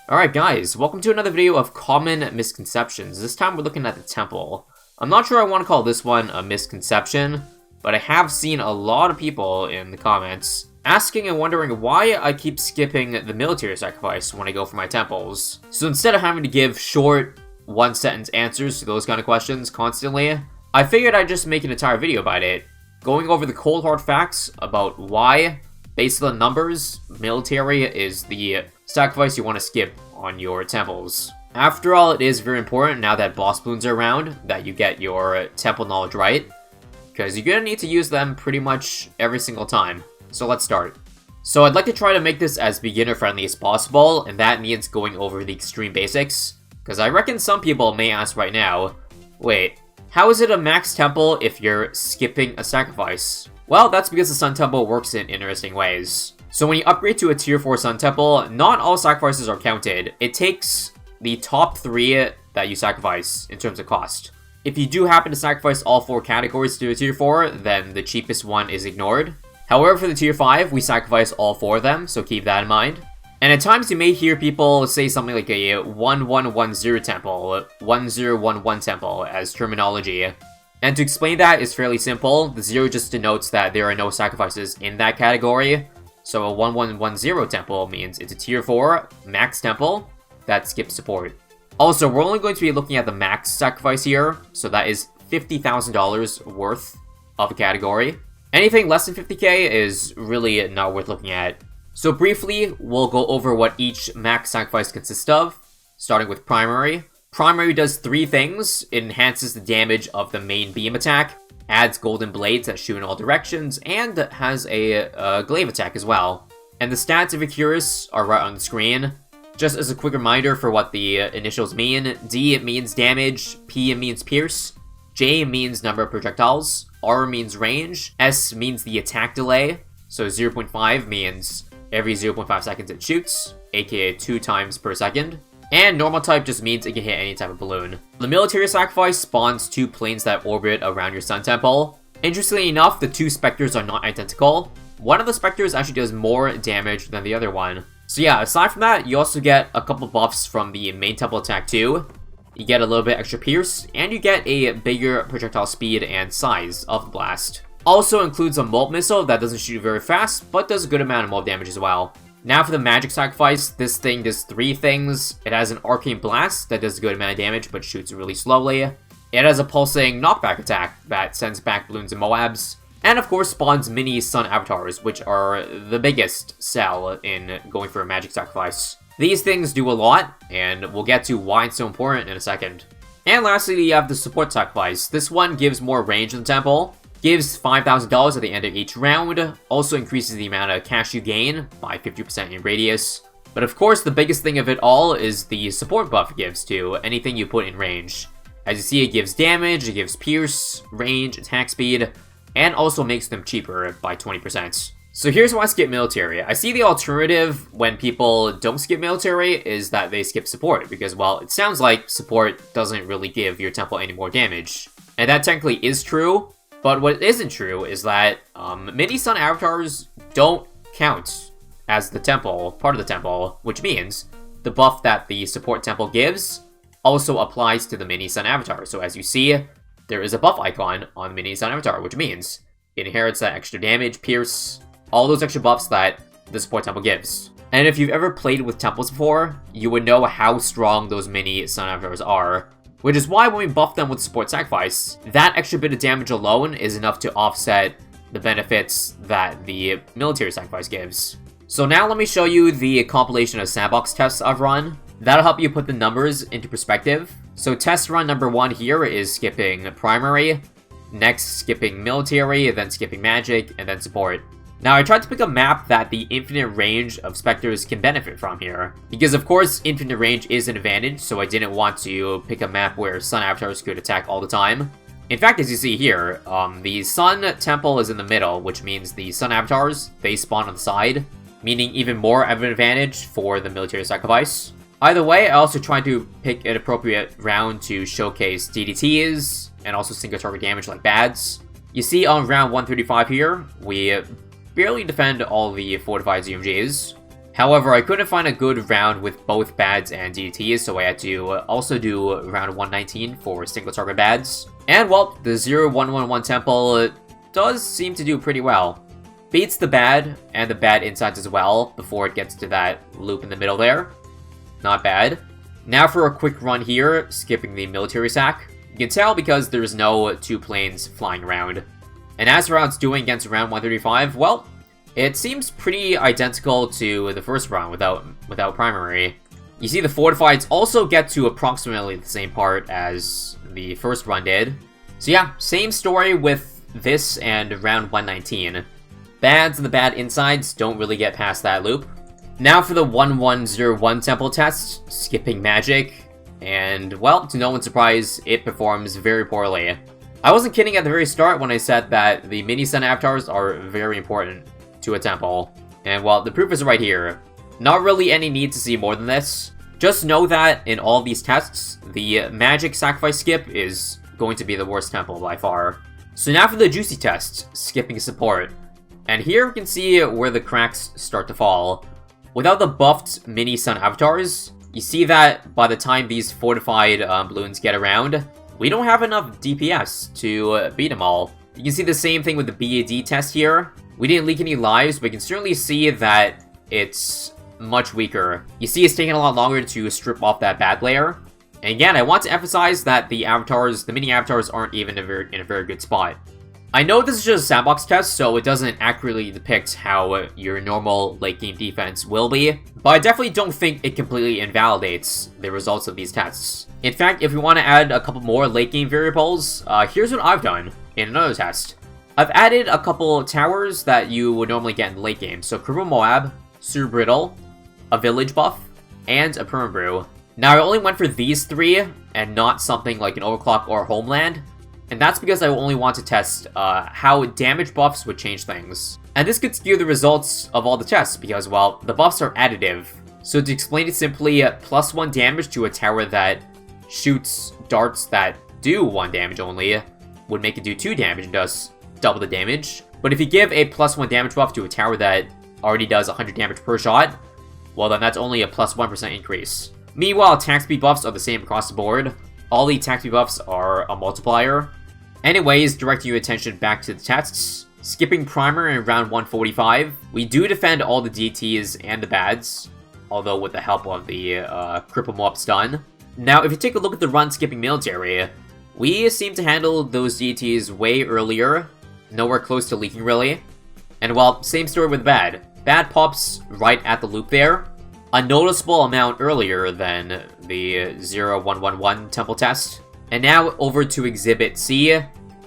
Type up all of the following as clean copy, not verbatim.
Alright guys, welcome to another video of common misconceptions. This time we're looking at the temple. I'm not sure I want to call this one a misconception, but I have seen a lot of people in the comments asking and wondering why I keep skipping the military sacrifice when I go for my temples. So instead of having to give short, one-sentence answers to those kind of questions constantly, I figured I'd just make an entire video about it, going over the cold hard facts about why, based on the numbers, military is the sacrifice you want to skip on your temples. After all, it is very important now that boss balloons are around that you get your temple knowledge right, because you're going to need to use them pretty much every single time. So let's start. So I'd like to try to make this as beginner friendly as possible, and that means going over the extreme basics, because I reckon some people may ask right now, wait, how is it a max temple if you're skipping a sacrifice? Well, that's because the Sun Temple works in interesting ways. So when you upgrade to a tier 4 Sun Temple, not all sacrifices are counted. It takes the top 3 that you sacrifice in terms of cost. If you do happen to sacrifice all 4 categories to a tier 4, then the cheapest one is ignored. However, for the tier 5, we sacrifice all 4 of them, so keep that in mind. And at times you may hear people say something like a 1110 temple, 1011 temple as terminology. And to explain that is fairly simple. The 0 just denotes that there are no sacrifices in that category. So a 1110 temple means it's a tier 4 max temple that skips support. Also, we're only going to be looking at the max sacrifice here, so that is $50,000 worth of a category. Anything less than 50k is really not worth looking at. So briefly, we'll go over what each max sacrifice consists of, starting with primary. Primary does 3 things. It enhances the damage of the main beam attack, adds golden blades that shoot in all directions, and has a glaive attack as well. And the stats of Icarus are right on the screen. Just as a quick reminder for what the initials mean, D means damage, P means pierce, J means number of projectiles, R means range, S means the attack delay, so 0.5 means every 0.5 seconds it shoots, aka 2 times per second. And normal type just means it can hit any type of balloon. The military sacrifice spawns 2 planes that orbit around your Sun Temple. Interestingly enough, the 2 specters are not identical. One of the specters actually does more damage than the other one. So yeah, aside from that, you also get a couple buffs from the main temple attack too. You get a little bit extra pierce, and you get a bigger projectile speed and size of the blast. Also includes a molt missile that doesn't shoot very fast, but does a good amount of molt damage as well. Now for the magic sacrifice, this thing does 3 things. It has an arcane blast that does a good amount of damage but shoots really slowly. It has a pulsing knockback attack that sends back balloons and Moabs. And of course spawns mini sun avatars, which are the biggest sell in going for a magic sacrifice. These things do a lot, and we'll get to why it's so important in a second. And lastly, you have the support sacrifice. This one gives more range in the temple. Gives $5,000 at the end of each round, also increases the amount of cash you gain by 50% in radius. But of course, the biggest thing of it all is the support buff it gives to anything you put in range. As you see, it gives damage, it gives pierce, range, attack speed, and also makes them cheaper by 20%. So here's why I skip military. I see the alternative when people don't skip military is that they skip support, because, well, it sounds like support doesn't really give your temple any more damage. And that technically is true. But what isn't true is that mini sun avatars don't count as the temple, part of the temple, which means the buff that the support temple gives also applies to the mini sun avatar. So as you see, there is a buff icon on the mini sun avatar, which means it inherits that extra damage, pierce, all those extra buffs that the support temple gives. And if you've ever played with temples before, you would know how strong those mini sun avatars are. Which is why when we buff them with support sacrifice, that extra bit of damage alone is enough to offset the benefits that the military sacrifice gives. So now let me show you the compilation of sandbox tests I've run. That'll help you put the numbers into perspective. So test run number 1 here is skipping primary, next skipping military, then skipping magic, and then support. Now, I tried to pick a map that the infinite range of specters can benefit from here. Because, of course, infinite range is an advantage, so I didn't want to pick a map where sun avatars could attack all the time. In fact, as you see here, the sun temple is in the middle, which means the sun avatars, they spawn on the side, meaning even more of an advantage for the military sacrifice. Either way, I also tried to pick an appropriate round to showcase DDTs, and also single target damage like BADs. You see on round 135 here, we barely defend all the fortified ZMGs. However, I couldn't find a good round with both bads and DDTs, so I had to also do round 119 for single target bads. And well, the 0111 temple does seem to do pretty well. Beats the bad and the bad insides as well before it gets to that loop in the middle there. Not bad. Now for a quick run here, skipping the military sack. You can tell because there's no two planes flying around. And as for how it's doing against round 135, well, it seems pretty identical to the first round without primary. You see the fortifieds also get to approximately the same part as the first run did. So yeah, same story with this and round 119. Bads and the bad insides don't really get past that loop. Now for the 1101 temple test, skipping magic, and well, to no one's surprise, it performs very poorly. I wasn't kidding at the very start when I said that the mini sun avatars are very important to a temple, and well, the proof is right here. Not really any need to see more than this. Just know that in all these tests, the magic sacrifice skip is going to be the worst temple by far. So now for the juicy test, skipping support. And here we can see where the cracks start to fall. Without the buffed mini sun avatars, you see that by the time these fortified balloons get around, we don't have enough DPS to beat them all. You can see the same thing with the BAD test here. We didn't leak any lives, but you can certainly see that it's much weaker. You see it's taking a lot longer to strip off that bad layer. And again, I want to emphasize that the avatars, the mini avatars, aren't even in a very good spot. I know this is just a sandbox test, so it doesn't accurately depict how your normal late game defense will be, but I definitely don't think it completely invalidates the results of these tests. In fact, if we want to add a couple more late game variables, here's what I've done in another test. I've added a couple towers that you would normally get in late game, so Kruba Moab, Sur Brittle, a village buff, and a Permabrew. Now I only went for these three, and not something like an Overclock or Homeland, and that's because I only want to test how damage buffs would change things. And this could skew the results of all the tests because, well, the buffs are additive. So to explain it simply, +1 damage to a tower that shoots darts that do 1 damage only would make it do 2 damage and does double the damage. But if you give a +1 damage buff to a tower that already does 100 damage per shot, well then that's only a +1% increase. Meanwhile, attack speed buffs are the same across the board. All the attack speed buffs are a multiplier. Anyways, directing your attention back to the tests. Skipping primer in round 145, we do defend all the DTs and the bads, although with the help of the cripple mob stun. Now, if you take a look at the run skipping military, we seem to handle those DTs way earlier, nowhere close to leaking really. And well, same story with bad. Bad pops right at the loop there, a noticeable amount earlier than the 0111 temple test. And now over to Exhibit C,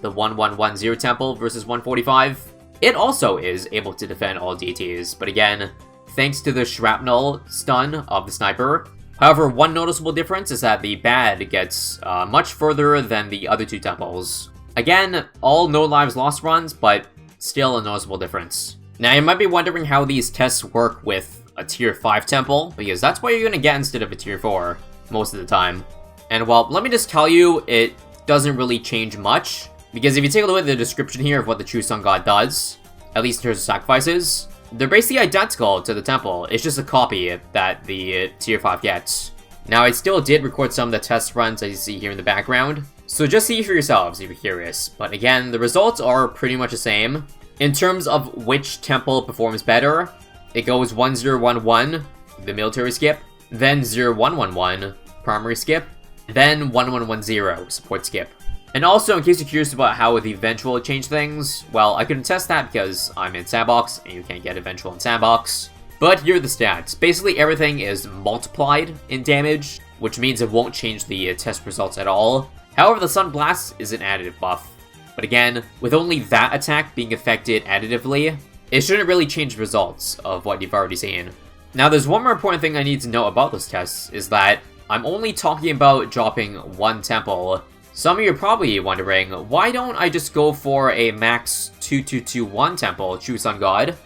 the 1110 temple versus 145. It also is able to defend all DTs, but again, thanks to the shrapnel stun of the sniper. However, one noticeable difference is that the bad gets much further than the other two temples. Again, all no lives lost runs, but still a noticeable difference. Now you might be wondering how these tests work with a tier 5 temple, because that's what you're going to get instead of a tier 4 most of the time. And well, let me just tell you, it doesn't really change much, because if you take a look at the description here of what the True Sun God does, at least in terms of sacrifices, they're basically identical to the temple. It's just a copy that the tier 5 gets. Now, I still did record some of the test runs as you see here in the background, so just see for yourselves if you're curious. But again, the results are pretty much the same. In terms of which temple performs better, it goes 1011, the military skip, then 0111, primary skip, then 1110, support skip. And also, in case you're curious about how the eventual would change things, well, I couldn't test that because I'm in Sandbox, and you can't get eventual in Sandbox. But here are the stats. Basically, everything is multiplied in damage, which means it won't change the test results at all. However, the Sun Blast is an additive buff. But again, with only that attack being affected additively, it shouldn't really change the results of what you've already seen. Now, there's one more important thing I need to know about this test, is that I'm only talking about dropping one temple. Some of you are probably wondering, why don't I just go for a max 2221 temple, True Sun God,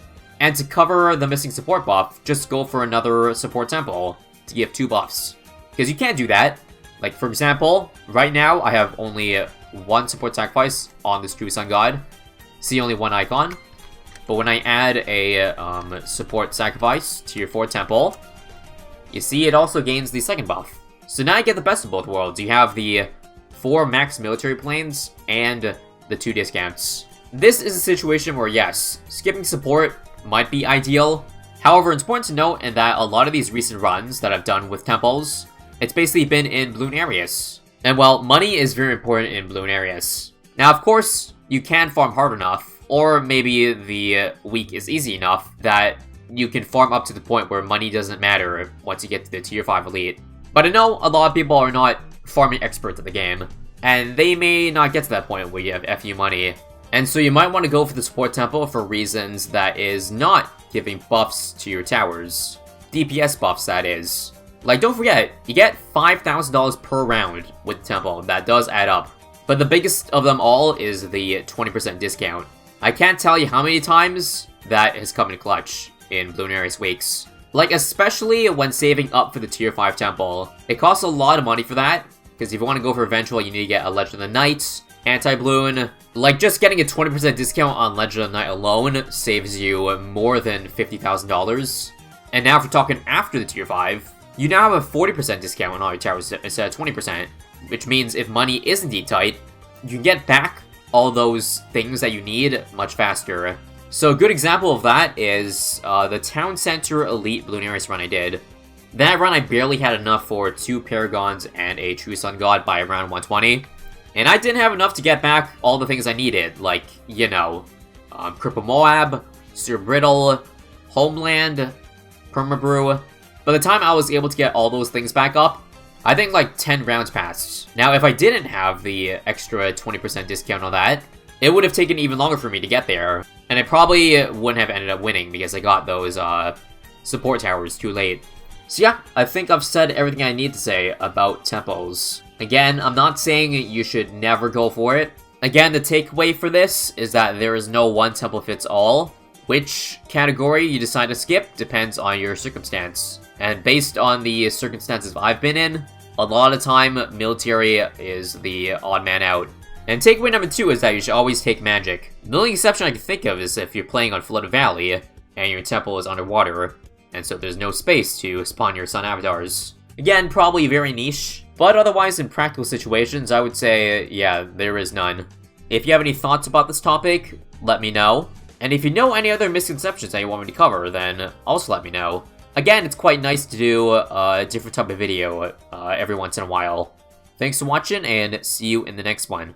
and to cover the missing support buff, just go for another support temple to give 2 buffs. Because you can't do that. Like, for example, right now I have only one support sacrifice on this True Sun God. See only one icon. But when I add a support sacrifice tier 4 temple, you see it also gains the second buff. So now you get the best of both worlds. You have the 4 max military planes and the 2 discounts. This is a situation where, yes, skipping support might be ideal. However, it's important to note that a lot of these recent runs that I've done with temples, it's basically been in Bloon areas. And well, money is very important in Bloon areas. Now, of course, you can farm hard enough, or maybe the week is easy enough that you can farm up to the point where money doesn't matter once you get to the tier 5 elite. But I know a lot of people are not farming experts at the game, and they may not get to that point where you have FU money. And so you might want to go for the support temple for reasons that is not giving buffs to your towers. DPS buffs, that is. Like, don't forget, you get $5,000 per round with temple. That does add up. But the biggest of them all is the 20% discount. I can't tell you how many times that has come in clutch in Bloon Ares weeks. Like, especially when saving up for the tier 5 temple. It costs a lot of money for that, because if you want to go for eventual, you need to get a Legend of the Night, anti-Bloon. Like, just getting a 20% discount on Legend of the Night alone saves you more than $50,000. And now if we're talking after the tier 5, you now have a 40% discount on all your towers instead of 20%. Which means if money is indeed tight, you can get back all those things that you need much faster. So a good example of that is the Town Center Elite Bloon Ares run I did. That run I barely had enough for 2 Paragons and a True Sun God by around 120. And I didn't have enough to get back all the things I needed, like, you know, Cripple Moab, Sir Brittle, Homeland, Permabrew. By the time I was able to get all those things back up, I think like 10 rounds passed. Now, if I didn't have the extra 20% discount on that, it would have taken even longer for me to get there. And I probably wouldn't have ended up winning because I got those support towers too late. So yeah, I think I've said everything I need to say about temples. Again, I'm not saying you should never go for it. Again, the takeaway for this is that there is no one temple fits all. Which category you decide to skip depends on your circumstance. And based on the circumstances I've been in, a lot of time, military is the odd man out. And takeaway number 2 is that you should always take magic. The only exception I can think of is if you're playing on Flooded Valley, and your temple is underwater, and so there's no space to spawn your sun avatars. Again, probably very niche, but otherwise in practical situations, I would say, yeah, there is none. If you have any thoughts about this topic, let me know. And if you know any other misconceptions that you want me to cover, then also let me know. Again, it's quite nice to do a different type of video every once in a while. Thanks for watching, and see you in the next one.